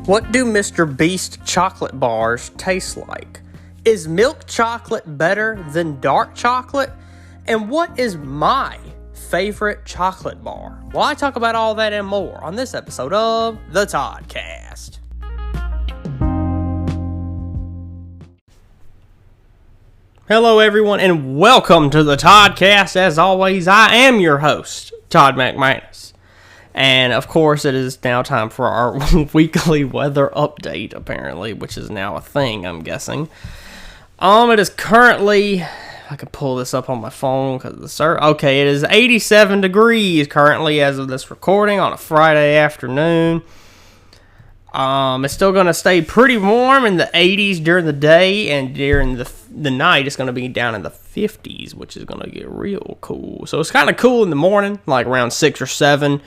What do Mr. Beast chocolate bars taste like? Is milk chocolate better than dark chocolate? And what is my favorite chocolate bar? Well, I talk about all that and more on this episode of the Toddcast. Hello, everyone, and welcome to the Toddcast. As always, I am your host, Todd McManus. And, of course, it is now time for our weekly weather update, apparently, which is now a thing, I'm guessing. It is currently, I can pull this up on my phone, because okay, it is 87 degrees currently as of this recording on a Friday afternoon. It's still going to stay pretty warm in the 80s during the day, and during the night, it's going to be down in the 50s, which is going to get real cool. So it's kind of cool in the morning, like around 6 or 7.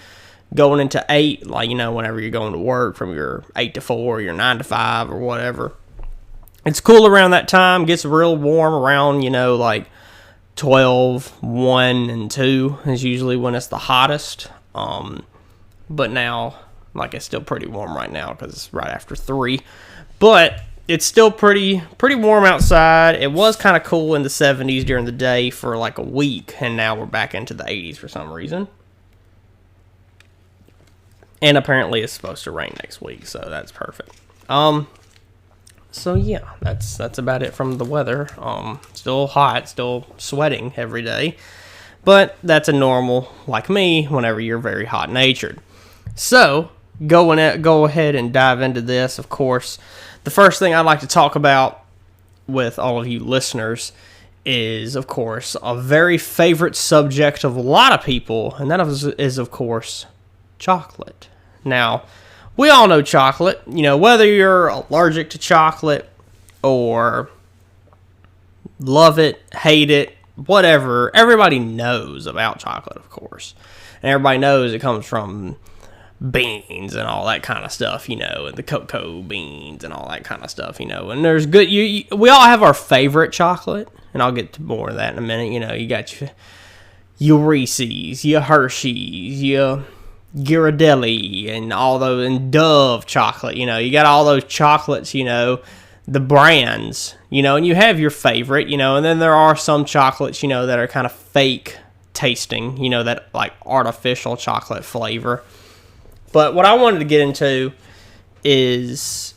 Going into 8, like, you know, whenever you're going to work from your 8 to 4, your 9 to 5, or whatever. It's cool around that time. Gets real warm around, you know, like 12, 1, and 2 is usually when it's the hottest. But now, like, it's still pretty warm right now because it's right after 3. But it's still pretty warm outside. It was kind of cool in the 70s during the day for like a week, and now we're back into the 80s for some reason. And apparently it's supposed to rain next week, so that's perfect. So yeah, that's about it from the weather. Still hot, still sweating every day. But that's a normal, like me, whenever you're very hot-natured. So, go ahead and dive into this, of course. The first thing I'd like to talk about with all of you listeners is, of course, a very favorite subject of a lot of people, and that is, of course, chocolate. Now, we all know chocolate. You know, whether you're allergic to chocolate or love it, hate it, whatever, everybody knows about chocolate, of course. And everybody knows it comes from beans and all that kind of stuff, you know, and the cocoa beans and all that kind of stuff, you know. And there's good, we all have our favorite chocolate, and I'll get to more of that in a minute. You know, you got your Reese's, your Hershey's, your Ghirardelli, and all those, and Dove chocolate, you know, you got all those chocolates, you know, the brands, you know, and you have your favorite, you know, and then there are some chocolates, you know, that are kind of fake tasting, you know, that like artificial chocolate flavor. But what I wanted to get into is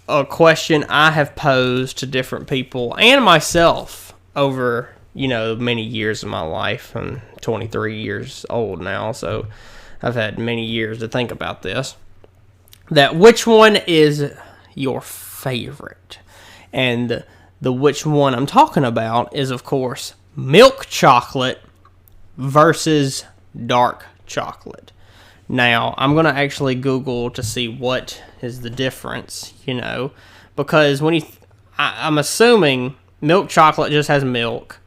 a question I have posed to different people and myself over, you know, many years of my life. I'm 23 years old now, so I've had many years to think about this. That which one is your favorite? And the which one I'm talking about is, of course, milk chocolate versus dark chocolate. Now, I'm going to actually Google to see what is the difference, you know, because when I'm assuming milk chocolate just has milk,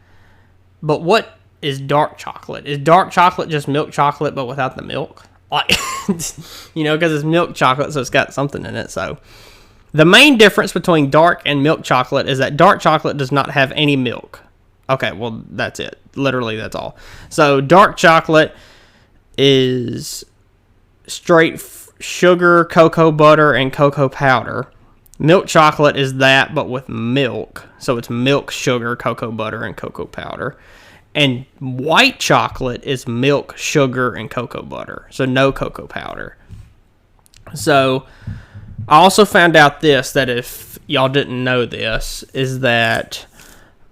but what is dark chocolate? Is dark chocolate just milk chocolate but without the milk? Like, you know, because it's milk chocolate, so it's got something in it. So the main difference between dark and milk chocolate is that dark chocolate does not have any milk. Okay, well, that's it. Literally, that's all. So dark chocolate is straight sugar, cocoa butter, and cocoa powder. Milk chocolate is that, but with milk. So it's milk, sugar, cocoa butter, and cocoa powder. And white chocolate is milk, sugar, and cocoa butter. So no cocoa powder. So I also found out this, that if y'all didn't know this, is that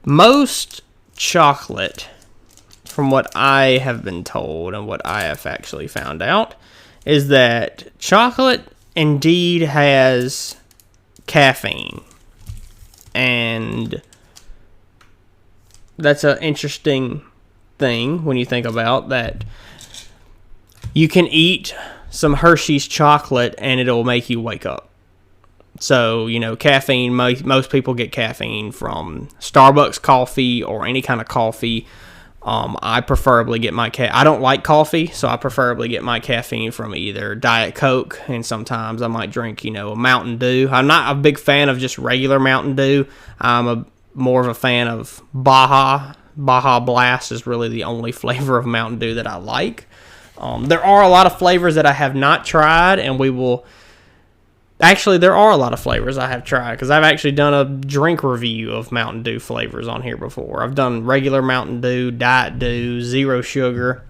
most chocolate, from what I have been told and what I have actually found out, is that chocolate indeed has caffeine. And that's an interesting thing when you think about that. You can eat some Hershey's chocolate and it'll make you wake up. So, you know, caffeine, most people get caffeine from Starbucks coffee or any kind of coffee. I preferably get I don't like coffee, so I preferably get my caffeine from either Diet Coke, and sometimes I might drink, you know, a Mountain Dew. I'm not a big fan of just regular Mountain Dew. I'm more of a fan of Baja. Baja Blast is really the only flavor of Mountain Dew that I like. There are a lot of flavors that I have not tried, and we will Actually, there are a lot of flavors I have tried because I've actually done a drink review of Mountain Dew flavors on here before. I've done regular Mountain Dew, Diet Dew, zero sugar.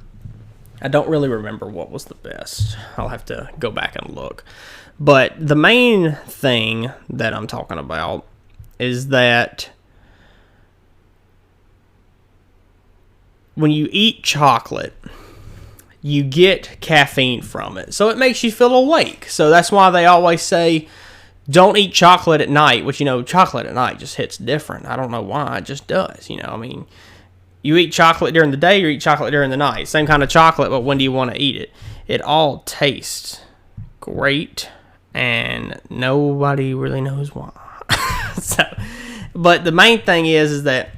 I don't really remember what was the best. I'll have to go back and look. But the main thing that I'm talking about is that when you eat chocolate, you get caffeine from it. So it makes you feel awake. So that's why they always say, don't eat chocolate at night, which, chocolate at night just hits different. I don't know why. It just does, you eat chocolate during the day, you eat chocolate during the night. Same kind of chocolate, but when do you want to eat it? It all tastes great, and nobody really knows why. But the main thing is that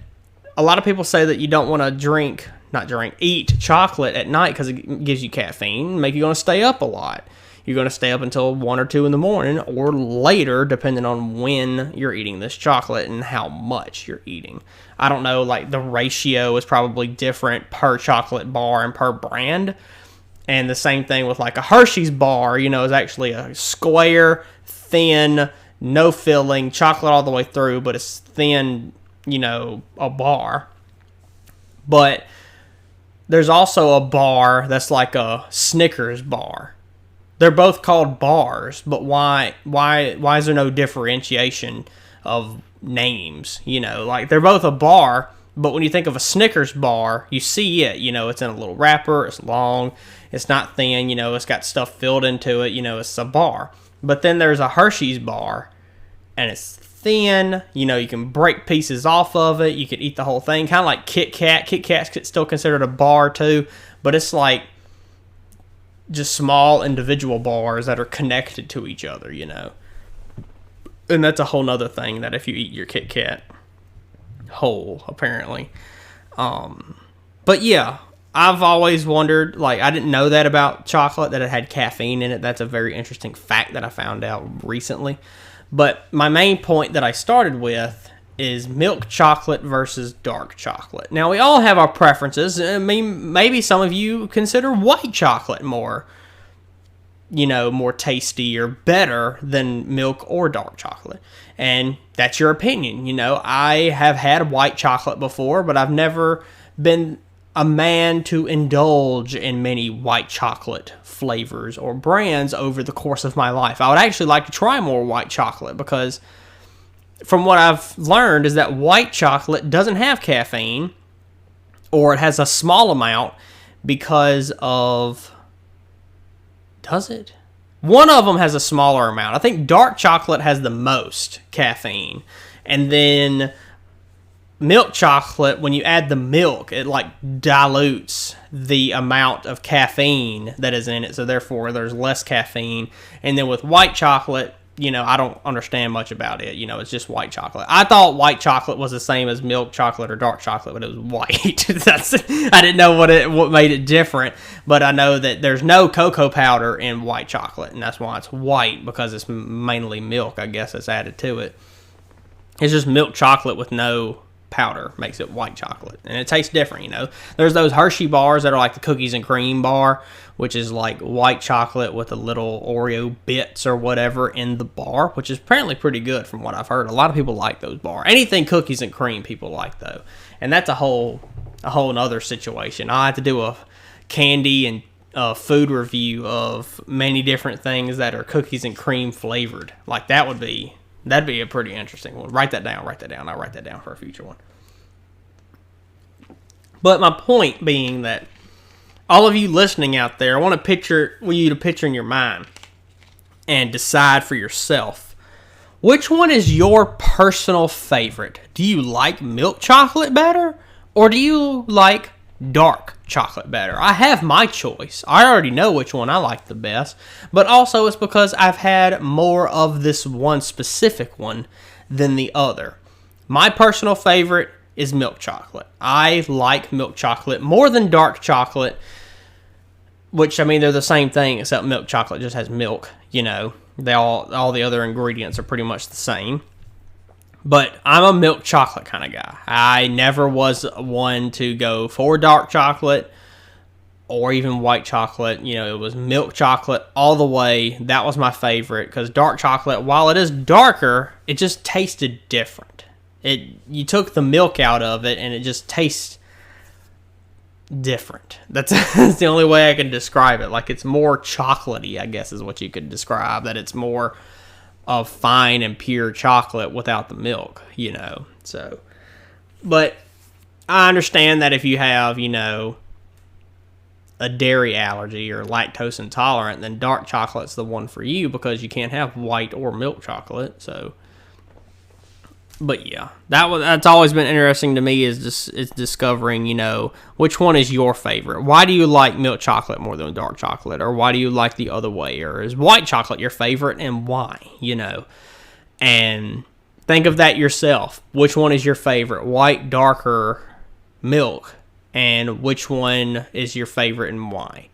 a lot of people say that you don't want to eat chocolate at night because it gives you caffeine, make you going to stay up a lot. You're going to stay up until 1 or 2 in the morning or later, depending on when you're eating this chocolate and how much you're eating. I don't know, like the ratio is probably different per chocolate bar and per brand. And the same thing with like a Hershey's bar, is actually a square, thin, no filling, chocolate all the way through, but it's thin, a bar. But there's also a bar that's like a Snickers bar. They're both called bars, but why is there no differentiation of names? Like they're both a bar, but when you think of a Snickers bar, you see it, it's in a little wrapper, it's long, it's not thin, it's got stuff filled into it, it's a bar. But then there's a Hershey's bar, and it's thin, you can break pieces off of it, you could eat the whole thing, kind of like Kit Kat. Kit Kat's still considered a bar too, but it's like just small individual bars that are connected to each other, And that's a whole nother thing that if you eat your Kit Kat whole, apparently. But yeah, I've always wondered, like, I didn't know that about chocolate, that it had caffeine in it. That's a very interesting fact that I found out recently. But my main point that I started with is milk chocolate versus dark chocolate. Now, we all have our preferences. I mean, maybe some of you consider white chocolate more, more tasty or better than milk or dark chocolate. And that's your opinion. I have had white chocolate before, but I've never been a man to indulge in many white chocolate flavors or brands over the course of my life. I would actually like to try more white chocolate because from what I've learned is that white chocolate doesn't have caffeine, or it has a small amount because of... Does it? One of them has a smaller amount. I think dark chocolate has the most caffeine. And then milk chocolate, when you add the milk, it like dilutes the amount of caffeine that is in it. So therefore, there's less caffeine. And then with white chocolate, I don't understand much about it. It's just white chocolate. I thought white chocolate was the same as milk chocolate or dark chocolate, but it was white. I didn't know what made it different, but I know that there's no cocoa powder in white chocolate, and that's why it's white, because it's mainly milk, I guess, that's added to it. It's just milk chocolate with no powder makes it white chocolate, and it tastes different. There's those Hershey bars that are like the cookies and cream bar, which is like white chocolate with a little Oreo bits or whatever in the bar, which is apparently pretty good from what I've heard. A lot of people like those bars. Anything cookies and cream people like, though, and that's a whole other situation. I have to do a candy and food review of many different things that are cookies and cream flavored. Like that'd be a pretty interesting one. Write that down. I'll write that down for a future one. But my point being that all of you listening out there, I want you to picture in your mind and decide for yourself, which one is your personal favorite? Do you like milk chocolate better, or do you like dark chocolate better? I have my choice. I already know which one I like the best, but also it's because I've had more of this one specific one than the other. My personal favorite is milk chocolate. I like milk chocolate more than dark chocolate, which, I mean, they're the same thing, except milk chocolate just has milk, all the other ingredients are pretty much the same. But I'm a milk chocolate kind of guy. I never was one to go for dark chocolate. or even white chocolate. It was milk chocolate all the way. That was my favorite because dark chocolate, while it is darker, it just tasted different. You took the milk out of it and it just tastes different. That's the only way I can describe it. Like, it's more chocolatey, I guess is what you could describe, that it's more of fine and pure chocolate without the milk, So, but I understand that if you have, a dairy allergy or lactose intolerant, then dark chocolate's the one for you because you can't have white or milk chocolate. So, but yeah, that's always been interesting to me is discovering, which one is your favorite. Why do you like milk chocolate more than dark chocolate, or why do you like the other way, or is white chocolate your favorite and why? And think of that yourself. Which one is your favorite, white, darker, milk? And which one is your favorite and why?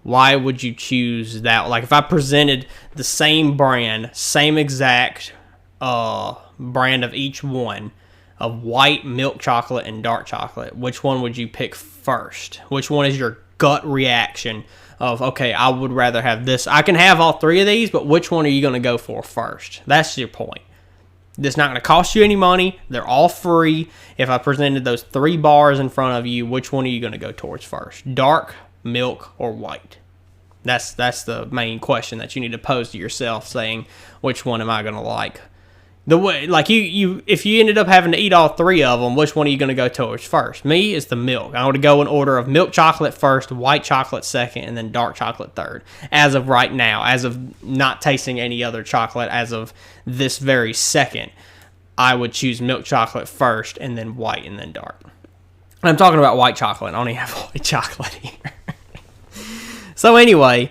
Why would you choose that? Like, if I presented the same brand, same exact brand of each one, of white, milk chocolate, and dark chocolate, which one would you pick first? Which one is your gut reaction of, okay, I would rather have this. I can have all three of these, but which one are you going to go for first? That's your point. It's not going to cost you any money. They're all free. If I presented those 3 bars in front of you, which one are you going to go towards first? Dark, milk, or white? That's the main question that you need to pose to yourself, saying, which one am I going to like? The way, like, if you ended up having to eat all 3 of them, which one are you going to go towards first? Me, it's the milk. I want to go in order of milk chocolate first, white chocolate second, and then dark chocolate third. As of right now, as of not tasting any other chocolate, as of this very second, I would choose milk chocolate first, and then white, and then dark. I'm talking about white chocolate. I only have white chocolate here. So anyway,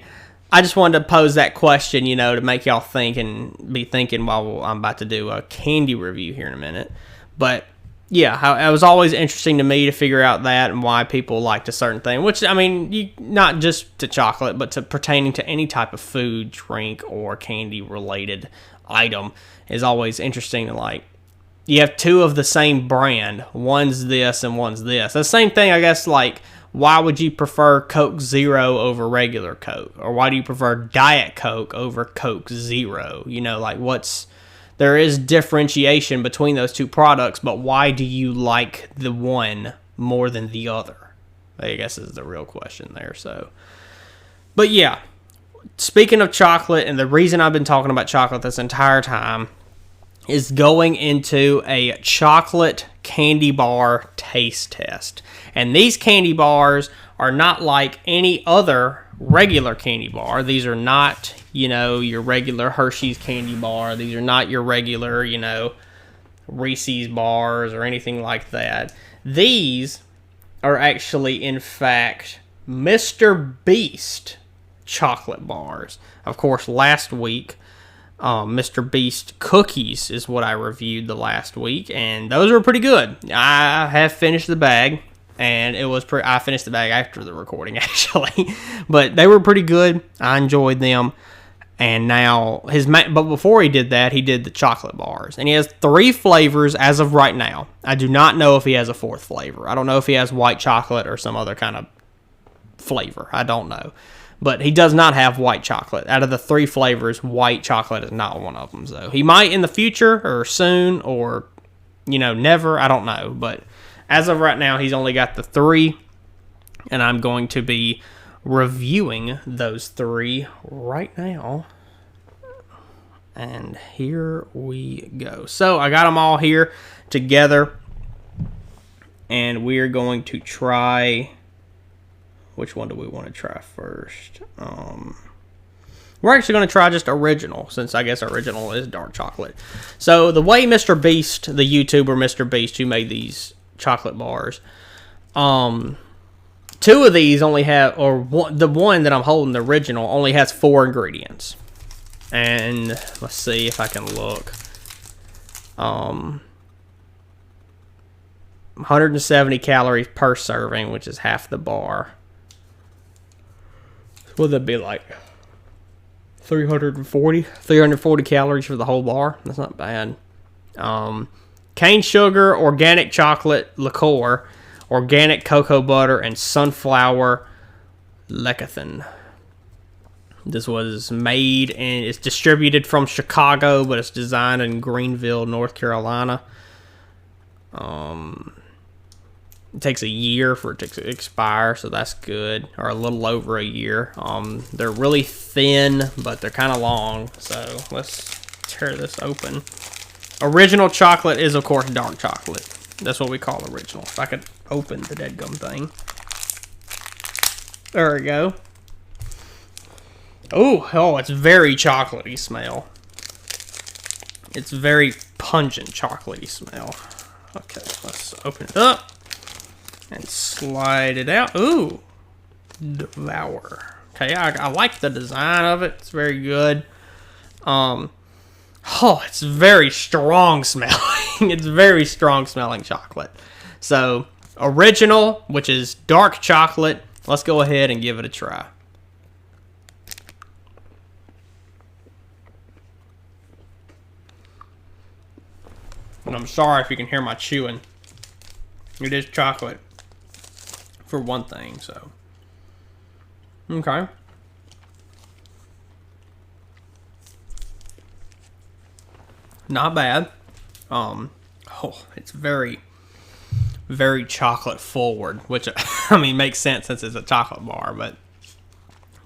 I just wanted to pose that question, to make y'all think and be thinking while I'm about to do a candy review here in a minute. But yeah, it was always interesting to me to figure out that and why people liked a certain thing, which, not just to chocolate, but to pertaining to any type of food, drink, or candy related item is always interesting to like. You have 2 of the same brand. One's this and one's this. The same thing, I guess, like, why would you prefer Coke Zero over regular Coke? Or why do you prefer Diet Coke over Coke Zero? There is differentiation between those 2 products, but why do you like the one more than the other? I guess is the real question there. So, but yeah, speaking of chocolate, and the reason I've been talking about chocolate this entire time is going into a chocolate candy bar taste test. And these candy bars are not like any other regular candy bar. These are not, your regular Hershey's candy bar. These are not your regular, Reese's bars or anything like that. These are actually, in fact, Mr. Beast chocolate bars. Of course, last week, Mr. Beast cookies is what I reviewed the last week, and those were pretty good. I have finished the bag, and it was I finished the bag after the recording, actually, but they were pretty good. I enjoyed them, and now but before he did that, he did the chocolate bars, and he has 3 flavors as of right now. I do not know if he has a 4th flavor. I don't know if he has white chocolate or some other kind of flavor. I don't know. But he does not have white chocolate. Out of the 3 flavors, white chocolate is not one of them. So he might in the future or soon or, never. I don't know. But as of right now, he's only got the 3. And I'm going to be reviewing those 3 right now. And here we go. So I got them all here together. And we're going to try... Which one do we want to try first? We're actually going to try just original, since I guess original is dark chocolate. So the way Mr. Beast, the YouTuber Mr. Beast, who made these chocolate bars, 2 of these only have, the one that I'm holding, the original, only has 4 ingredients. And let's see if I can look. 170 calories per serving, which is half the bar. Would that be like 340 calories for the whole bar? That's not bad. Cane sugar, organic chocolate liqueur, organic cocoa butter, and sunflower lecithin. This was made and it's distributed from Chicago, but it's designed in Greenville, North Carolina. It takes a year for it to expire, so that's good, or a little over a year. They're really thin, but they're kind of long, so let's tear this open. Original chocolate is, of course, dark chocolate. That's what we call original. If I could open the deadgum thing. There we go. Oh, it's very chocolatey smell. It's very pungent chocolatey smell. Okay, let's open it up and slide it out. Ooh, devour. Okay, I like the design of it. It's very good. It's very strong smelling. It's very strong smelling chocolate. So, original, which is dark chocolate. Let's go ahead and give it a try. And I'm sorry if you can hear my chewing. It is chocolate, for one thing, so. Okay. Not bad. It's very, very chocolate forward, which, I mean, makes sense since it's a chocolate bar, but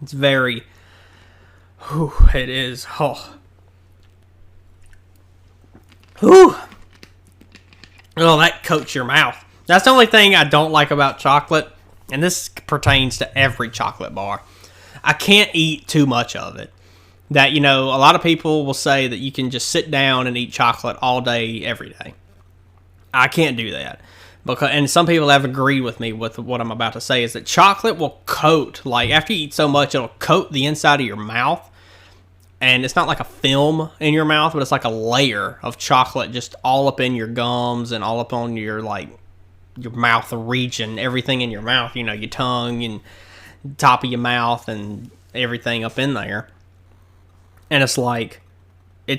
it's very, it is, Oh, that coats your mouth. That's the only thing I don't like about chocolate, and this pertains to every chocolate bar. I can't eat too much of it. That, a lot of people will say that you can just sit down and eat chocolate all day, every day. I can't do that. And some people have agreed with me with what I'm about to say, is that chocolate will coat, like after you eat so much, it'll coat the inside of your mouth. And it's not like a film in your mouth, but it's like a layer of chocolate just all up in your gums and all up on your mouth region, everything in your mouth, your tongue and top of your mouth and everything up in there. And it's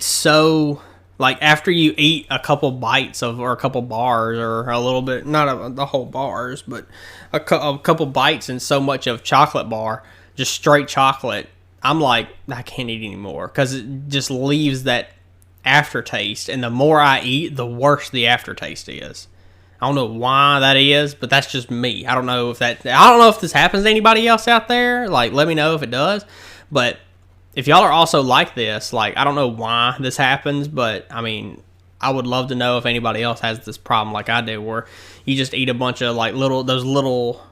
so, after you eat a couple bites or a couple bars or a little bit, not the whole bars, but a couple bites and so much of chocolate bar, just straight chocolate, I'm like, I can't eat anymore because it just leaves that aftertaste. And the more I eat, the worse the aftertaste is. I don't know why that is, but that's just me. I don't know if this happens to anybody else out there. Let me know if it does. But if y'all are also like this, I don't know why this happens, but I mean, I would love to know if anybody else has this problem like I do, where you just eat a bunch of those little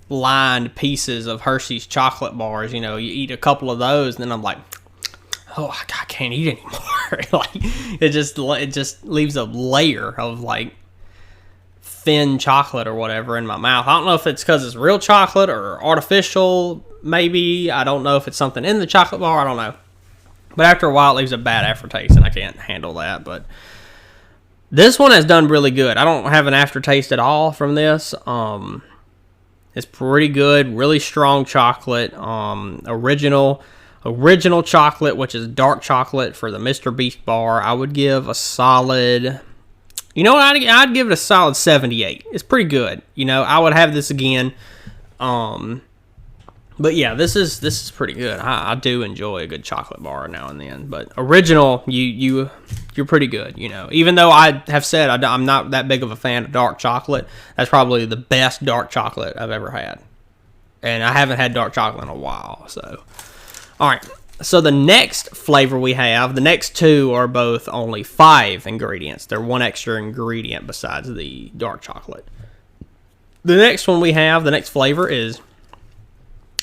lined pieces of Hershey's chocolate bars. You eat a couple of those, and then I'm like, I can't eat anymore. It just leaves a layer of thin chocolate or whatever in my mouth. I don't know if it's because it's real chocolate or artificial. Maybe. I don't know if it's something in the chocolate bar. I don't know. But after a while, it leaves a bad aftertaste, and I can't handle that. But this one has done really good. I don't have an aftertaste at all from this. It's pretty good. Really strong chocolate. Original chocolate, which is dark chocolate for the Mr. Beast bar. I would give a solid... You know what? I'd give it a solid 78. It's pretty good. I would have this again. But yeah, this is pretty good. I do enjoy a good chocolate bar now and then. But original, you're pretty good. Even though I have said I'm not that big of a fan of dark chocolate, that's probably the best dark chocolate I've ever had. And I haven't had dark chocolate in a while. So, all right. So the next flavor we have, the next two are both only 5 ingredients. They're one extra ingredient besides the dark chocolate. The next one we have, the next flavor is,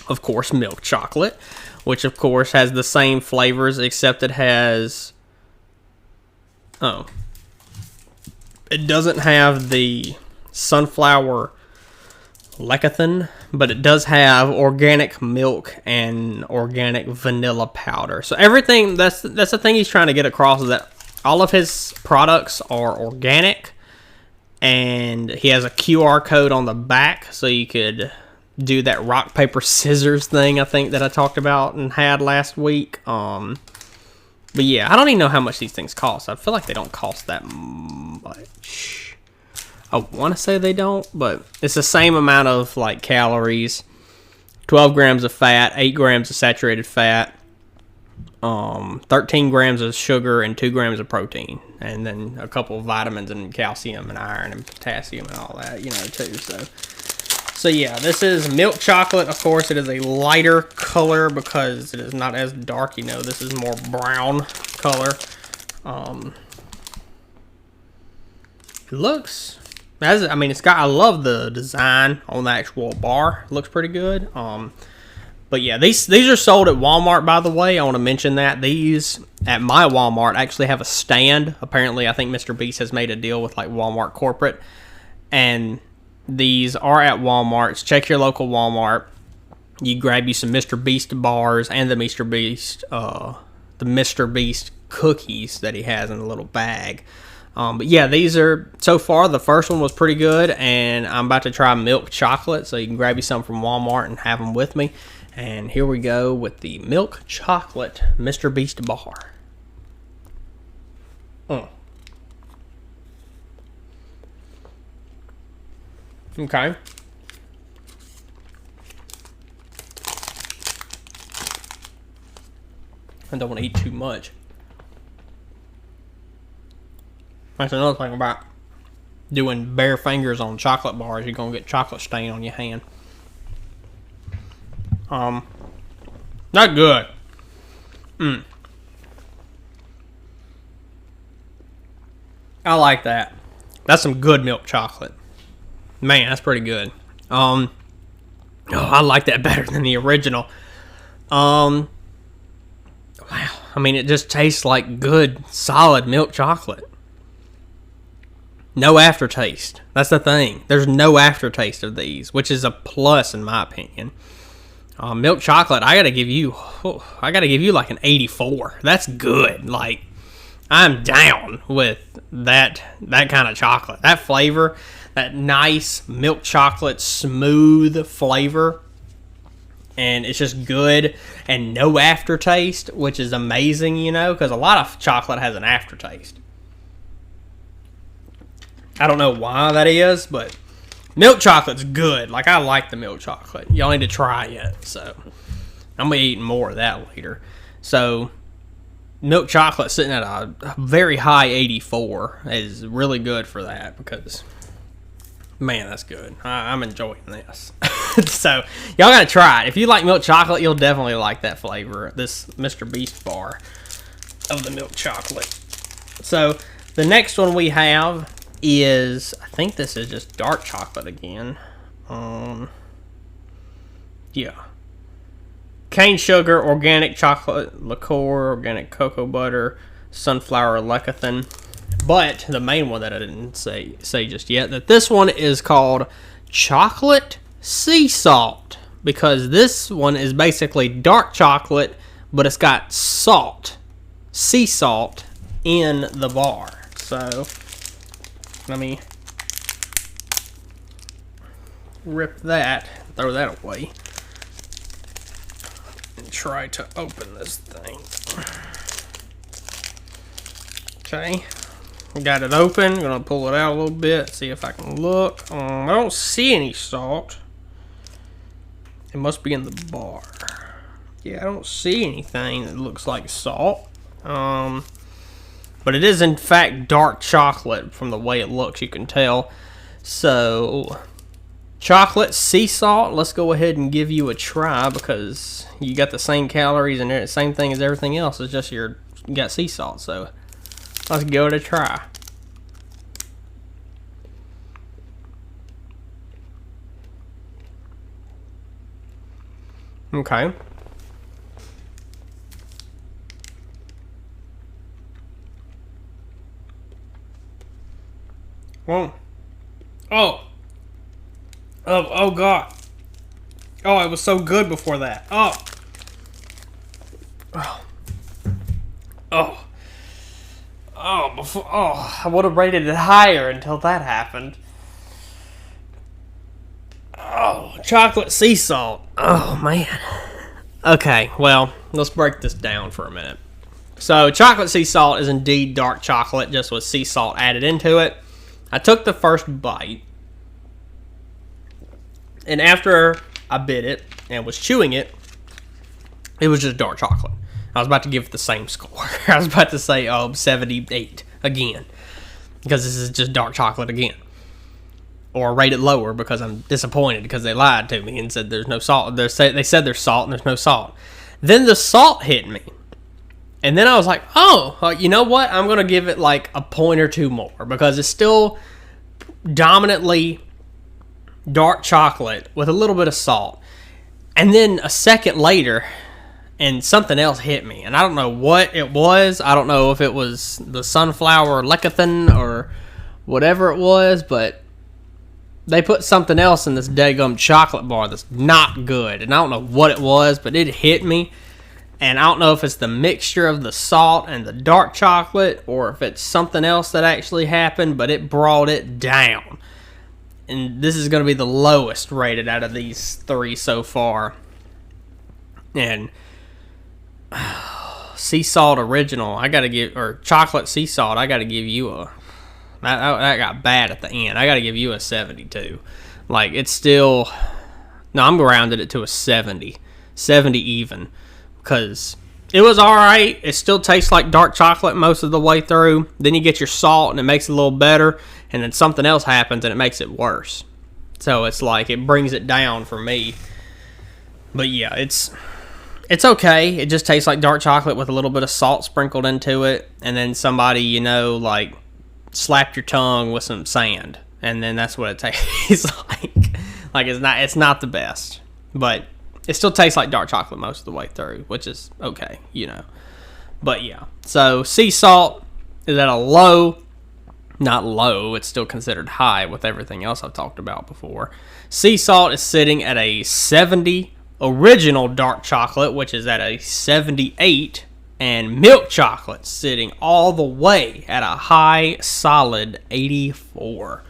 of course, milk chocolate, which of course has the same flavors, except it has, it doesn't have the sunflower lecithin, but it does have organic milk and organic vanilla powder. So everything, that's the thing he's trying to get across, is that all of his products are organic, and he has a QR code on the back, so you could do that rock, paper, scissors thing, I think, that I talked about and had last week. But yeah, I don't even know how much these things cost. I feel like they don't cost that much. I want to say they don't, but it's the same amount of calories. 12 grams of fat, 8 grams of saturated fat, 13 grams of sugar, and 2 grams of protein. And then a couple of vitamins and calcium and iron and potassium and all that, too. So yeah, this is milk chocolate. Of course, it is a lighter color because it is not as dark. This is more brown color. It looks... I love the design on the actual bar. It looks pretty good. But yeah, these are sold at Walmart, by the way. I want to mention that. These, at my Walmart, actually have a stand. Apparently, I think Mr. Beast has made a deal with, Walmart corporate. And these are at Walmart's. Check your local Walmart. You grab you some Mr. Beast bars and the Mr. Beast cookies that he has in a little bag. But yeah, these are, so far, the first one was pretty good, and I'm about to try milk chocolate, so you can grab you some from Walmart and have them with me. And here we go with the milk chocolate Mr. Beast bar. Okay. I don't want to eat too much. That's another thing about doing bare fingers on chocolate bars. You're going to get chocolate stain on your hand. Not good. I like that. That's some good milk chocolate. Man, that's pretty good. I like that better than the original. Wow. It just tastes like good, solid milk chocolate. No aftertaste. That's the thing. There's no aftertaste of these, which is a plus in my opinion. Milk chocolate, I gotta give you like an 84. That's good. I'm down with that kind of chocolate. That flavor, that nice milk chocolate smooth flavor, and it's just good and no aftertaste, which is amazing, because a lot of chocolate has an aftertaste. I don't know why that is, but milk chocolate's good. I like the milk chocolate. Y'all need to try it. So I'm going to be eating more of that later. So milk chocolate sitting at a very high 84 is really good for that because, man, that's good. I'm enjoying this. So y'all got to try it. If you like milk chocolate, you'll definitely like that flavor. This Mr. Beast bar of the milk chocolate. So the next one we have is, I think this is just dark chocolate again. Yeah. Cane sugar, organic chocolate liqueur, organic cocoa butter, sunflower lecithin. But the main one that I didn't say just yet, that this one is called chocolate sea salt, because this one is basically dark chocolate, but it's got salt, sea salt, in the bar. So let me rip that, throw that away, and try to open this thing. Okay, got it open. I'm gonna pull it out a little bit, see if I can look. I don't see any salt. It must be in the bar. Yeah, I don't see anything that looks like salt. But it is, in fact, dark chocolate from the way it looks, you can tell. So, chocolate sea salt, let's go ahead and give you a try because you got the same calories and the same thing as everything else. It's just you got sea salt. So, let's give it a try. Okay. Well, oh God. Oh, it was so good before that. I would have rated it higher until that happened. Oh, chocolate sea salt. Oh, man. Okay, well, let's break this down for a minute. So, chocolate sea salt is indeed dark chocolate, just with sea salt added into it. I took the first bite, and after I bit it, and was chewing it, it was just dark chocolate. I was about to give it the same score. I was about to say 78 again, because this is just dark chocolate again. Or rate it lower because I'm disappointed because they lied to me and said there's no salt. They said there's salt and there's no salt. Then the salt hit me. And then I was like, oh, you know what? I'm going to give it like a point or two more because it's still dominantly dark chocolate with a little bit of salt. And then a second later, and something else hit me. And I don't know what it was. I don't know if it was the sunflower lecithin or whatever it was, but they put something else in this daggum chocolate bar that's not good. And I don't know what it was, but it hit me. And I don't know if it's the mixture of the salt and the dark chocolate or if it's something else that actually happened, but it brought it down. And this is going to be the lowest rated out of these three so far. And sea salt original, or chocolate sea salt, I got to give you that got bad at the end. I got to give you a 72. Like, it's still, no, I'm rounded it to a 70 even, because it was alright. It still tastes like dark chocolate most of the way through. Then you get your salt and it makes it a little better, and then something else happens and it makes it worse. So it's like, it brings it down for me. But yeah, it's okay. It just tastes like dark chocolate with a little bit of salt sprinkled into it. And then somebody, like, slapped your tongue with some sand. And then that's what it tastes like. Like, it's not the best. But it still tastes like dark chocolate most of the way through, which is okay, But yeah. So, sea salt is at a low. Not low. It's still considered high with everything else I've talked about before. Sea salt is sitting at a 70. Original dark chocolate, which is at a 78, and milk chocolate sitting all the way at a high solid 84,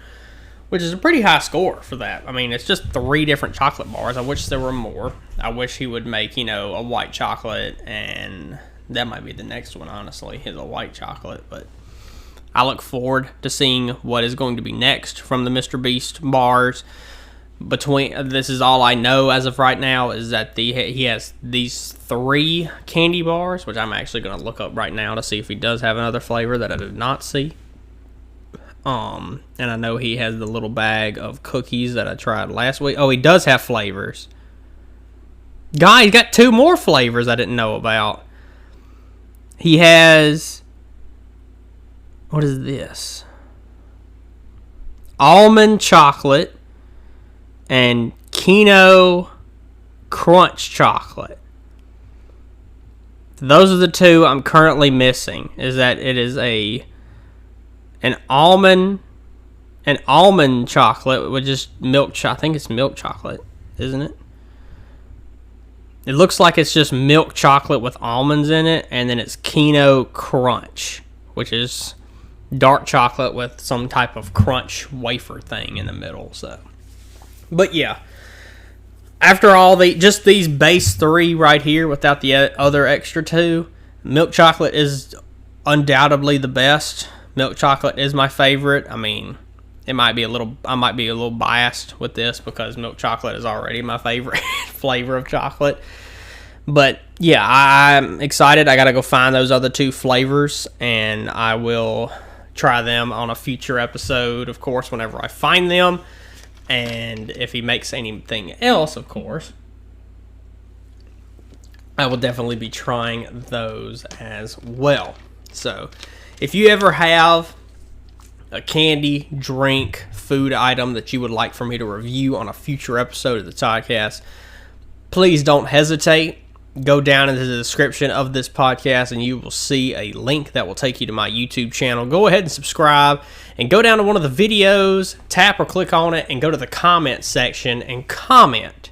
which is a pretty high score for that. I mean, it's just 3 different chocolate bars. I wish there were more. I wish he would make, a white chocolate, and that might be the next one, honestly, is a white chocolate. But I look forward to seeing what is going to be next from the Mr. Beast bars. This is all I know as of right now, is that he has these 3 candy bars, which I'm actually going to look up right now to see if he does have another flavor that I did not see. And I know he has the little bag of cookies that I tried last week. Oh, he does have flavors. Guy, he's got 2 more flavors I didn't know about. He has, what is this? Almond chocolate and Kino Crunch chocolate. Those are the 2 I'm currently missing. Is that it is an almond chocolate with just milk. I think it's milk chocolate, isn't it? It looks like it's just milk chocolate with almonds in it, and then it's Kino Crunch, which is dark chocolate with some type of crunch wafer thing in the middle. So. But yeah, after all just these base 3 right here without the other extra 2, milk chocolate is undoubtedly the best. Milk chocolate is my favorite. I mean, I might be a little biased with this because milk chocolate is already my favorite flavor of chocolate. But yeah, I'm excited. I got to go find those other 2 flavors, and I will try them on a future episode, of course, whenever I find them. And if he makes anything else, of course, I will definitely be trying those as well. So, if you ever have a candy, drink, food item that you would like for me to review on a future episode of the Toddcast, please don't hesitate. Go down into the description of this podcast and you will see a link that will take you to my YouTube channel. Go ahead and subscribe and go down to one of the videos, tap or click on it, and go to the comment section and comment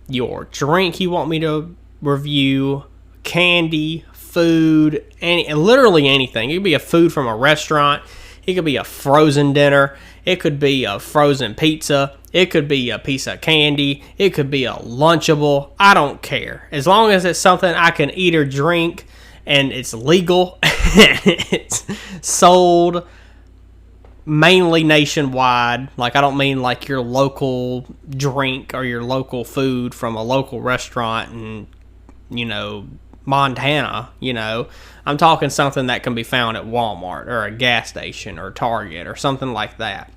your drink you want me to review, candy, food, literally anything. It could be a food from a restaurant. It could be a frozen dinner. It could be a frozen pizza. It could be a piece of candy. It could be a Lunchable. I don't care. As long as it's something I can eat or drink and it's legal and it's sold mainly nationwide. Like, I don't mean like your local drink or your local food from a local restaurant in, Montana, I'm talking something that can be found at Walmart or a gas station or Target or something like that.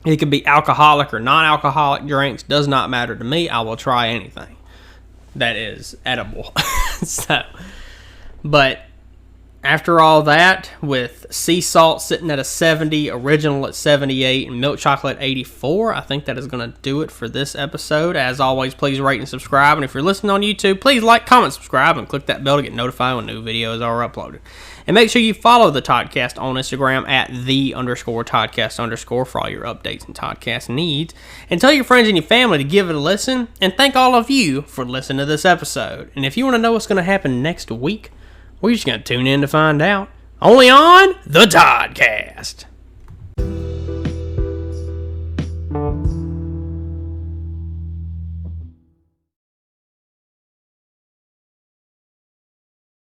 It could be alcoholic or non-alcoholic drinks. Does not matter to me. I will try anything that is edible. But after all that, with sea salt sitting at a 70, original at 78, and milk chocolate 84, I think that is going to do it for this episode. As always, please rate and subscribe. And if you're listening on YouTube, please like, comment, subscribe, and click that bell to get notified when new videos are uploaded. And make sure you follow the Toddcast on Instagram at @the_Toddcast_ for all your updates and Toddcast needs. And tell your friends and your family to give it a listen. And thank all of you for listening to this episode. And if you want to know what's going to happen next week, we're just going to tune in to find out. Only on the Toddcast.